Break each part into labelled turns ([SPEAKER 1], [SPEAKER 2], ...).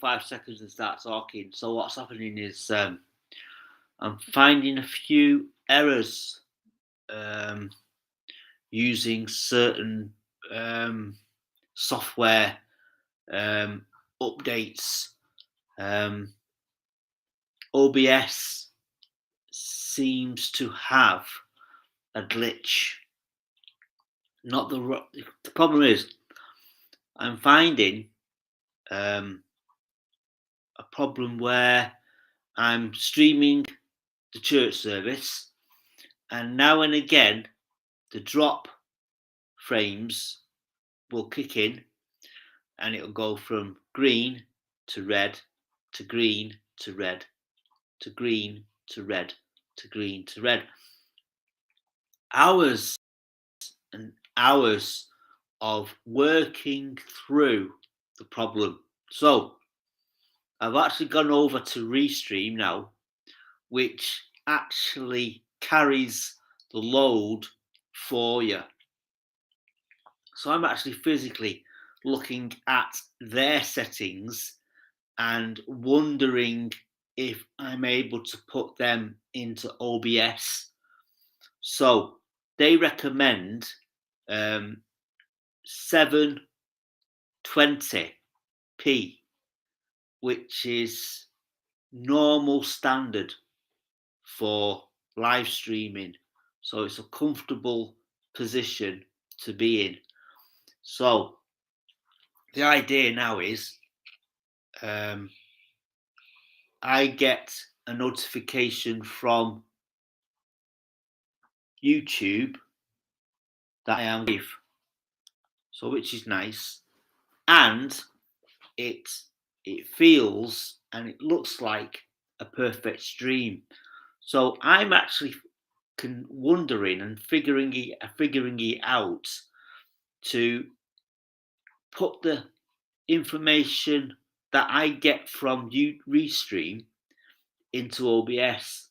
[SPEAKER 1] 5 seconds and start talking. So what's happening is I'm finding a few errors using certain software updates. OBS seems to have a glitch. The problem is I'm finding a problem where I'm streaming the church service, and now and again the drop frames will kick in, and it'll go from green to red to green to red to green to red to green to red. Hours and hours of working through the problem. So I've actually gone over to Restream now, which actually carries the load for you. So I'm actually physically looking at their settings and wondering if I'm able to put them into OBS. So they recommend 720p, which is normal standard for live streaming. So it's a comfortable position to be in. So the idea now is I get a notification from YouTube that I am live, so which is nice, and it feels and it looks like a perfect stream. So I'm actually wondering and figuring it out to put the information that I get from Restream into OBS.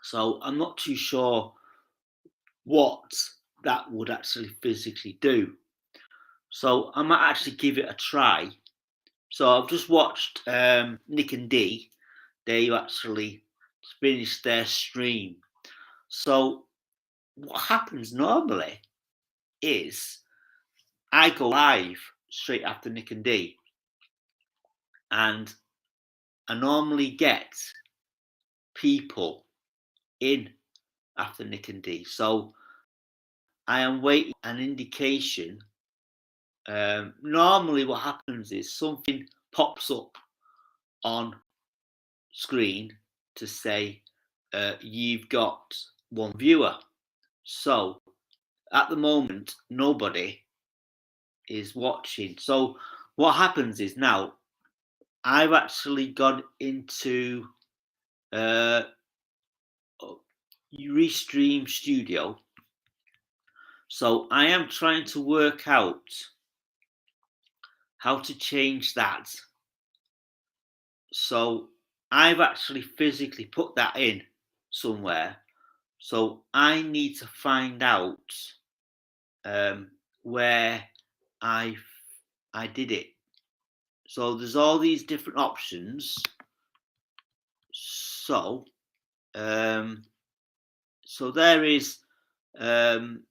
[SPEAKER 1] So I'm not too sure what that would actually physically do. So I might actually give it a try. So I've just watched Nick and Dee. They actually finished their stream. So what happens normally is I go live straight after Nick and Dee, and I normally get people in after Nick and Dee. So I am waiting an indication. Normally what happens is something pops up on screen to say you've got one viewer. So at the moment nobody is watching. So what happens is now I've actually gone into Restream Studio. So I am trying to work out how to change that. So I've actually physically put that in somewhere. So I need to find out where I did it. So there's all these different options. So so there is on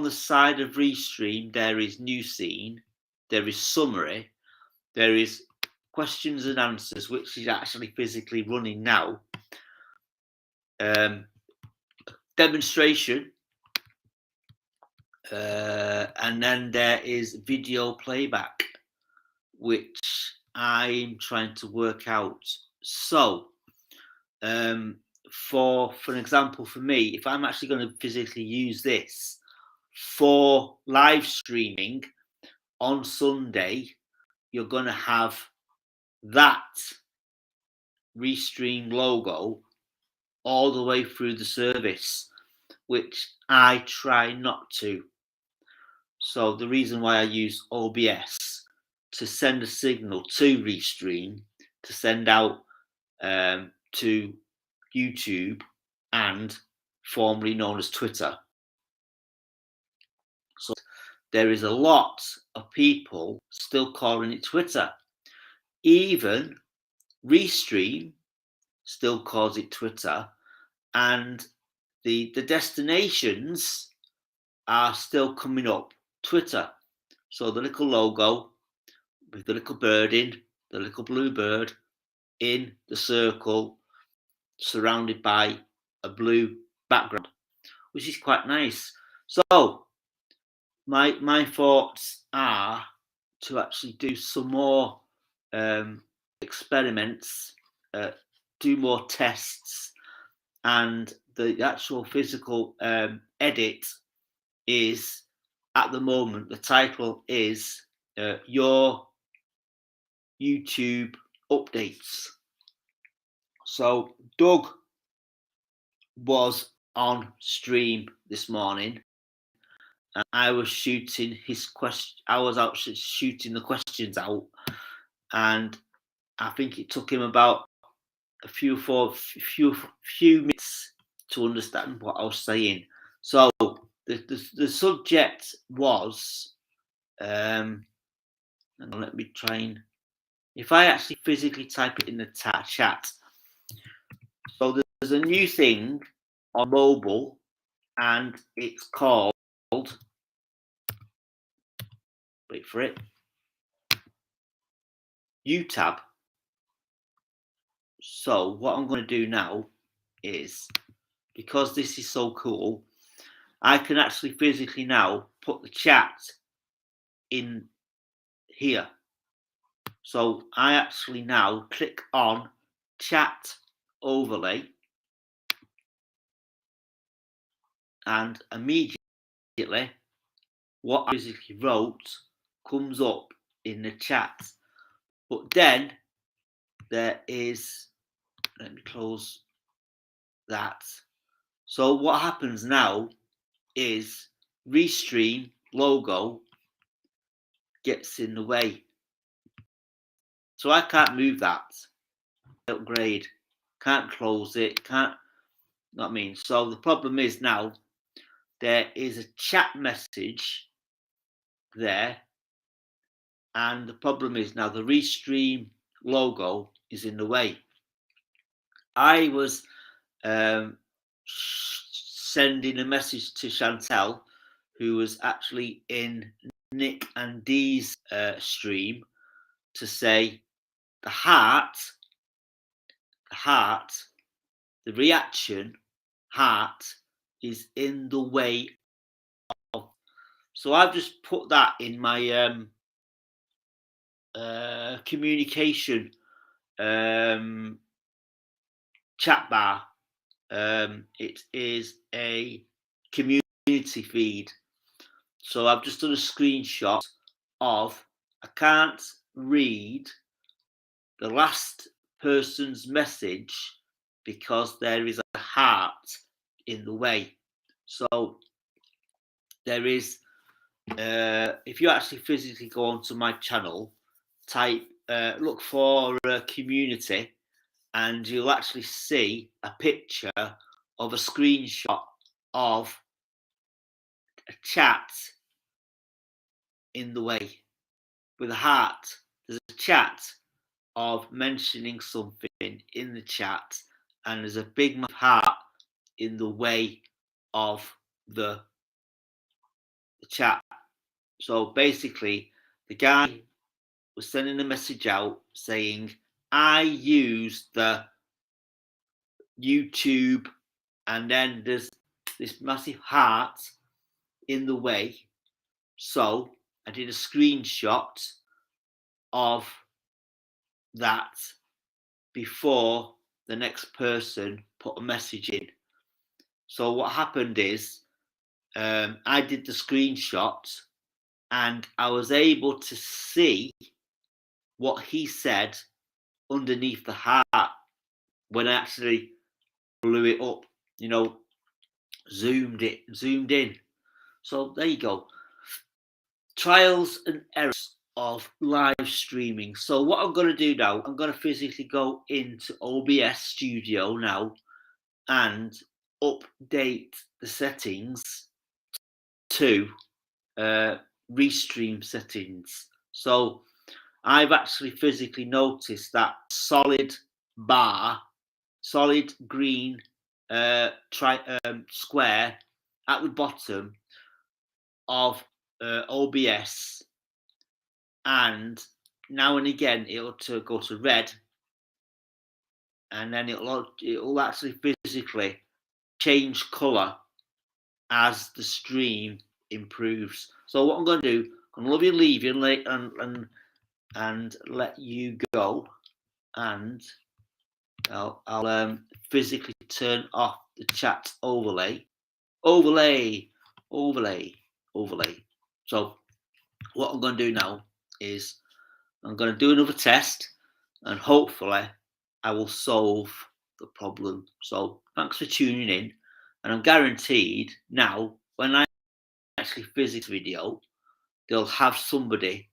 [SPEAKER 1] the side of Restream, there is new scene, there is summary, there is questions and answers, which is actually physically running now, demonstration, and then there is video playback, which I'm trying to work out. So for an example, for me, if I'm actually going to physically use this for live streaming on Sunday, you're going to have that Restream logo all the way through the service, which I try not to. So the reason why I use OBS to send a signal to Restream to send out to YouTube and formerly known as Twitter. So there is a lot of people still calling it Twitter, even Restream still calls it Twitter, and the destinations are still coming up Twitter. So the little logo with the little bird in, the little blue bird in the circle, surrounded by a blue background, which is quite nice. So my thoughts are to actually do some more experiments, do more tests, and the actual physical edit is, at the moment, the title is your YouTube updates. So Doug was on stream this morning, and I was shooting his question. I was out shooting the questions out, and I think it took him about a few minutes to understand what I was saying. So the subject was, and let me try and, if I actually physically type it in the chat. So there's a new thing on mobile, and it's called, wait for it, UTab. So what I'm going to do now is, because this is so cool, I can actually physically now put the chat in here. So I actually now click on chat overlay, and immediately what I physically wrote comes up in the chat. But then there is, let me close that. So what happens now is Restream logo gets in the way. So I can't move that. Upgrade. Can't close it. Can't, you know what I mean? So the problem is now there is a chat message there. And the problem is now the Restream logo is in the way. I was sending a message to Chantel, who was actually in Nick and Dee's stream, to say the heart, the reaction heart is in the way of. So I've just put that in my communication chat bar. It is a community feed. So I've just done a screenshot of, I can't read the last person's message because there is a heart in the way. So there is, if you actually physically go onto my channel, type, look for community, and you'll actually see a picture of a screenshot of a chat in the way with a heart. There's a chat of mentioning something in the chat, and there's a big heart in the way of the chat. So basically, the guy was sending a message out saying, I use the YouTube, and then there's this massive heart in the way. So I did a screenshot of that before the next person put a message in. So what happened is, I did the screenshot, and I was able to see what he said underneath the heart when I actually blew it up, zoomed in. So there you go. Trials and errors of live streaming. So what I'm going to do now, I'm going to physically go into OBS Studio now and update the settings to Restream settings. So I've actually physically noticed that solid bar, solid green square at the bottom of OBS, and now and again it'll go to red, and then it'll actually physically change colour as the stream improves. So what I'm going to do, I'm going to leave you and let you go, and I'll physically turn off the chat overlay. So what I'm going to do now is I'm going to do another test, and hopefully I will solve the problem. So thanks for tuning in, and I'm guaranteed now when I actually physics video, they'll have somebody,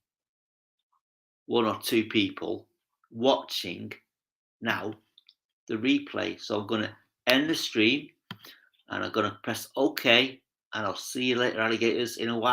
[SPEAKER 1] 1 or 2 people watching now the replay. So I'm going to end the stream, and I'm going to press OK, and I'll see you later, alligators, in a while.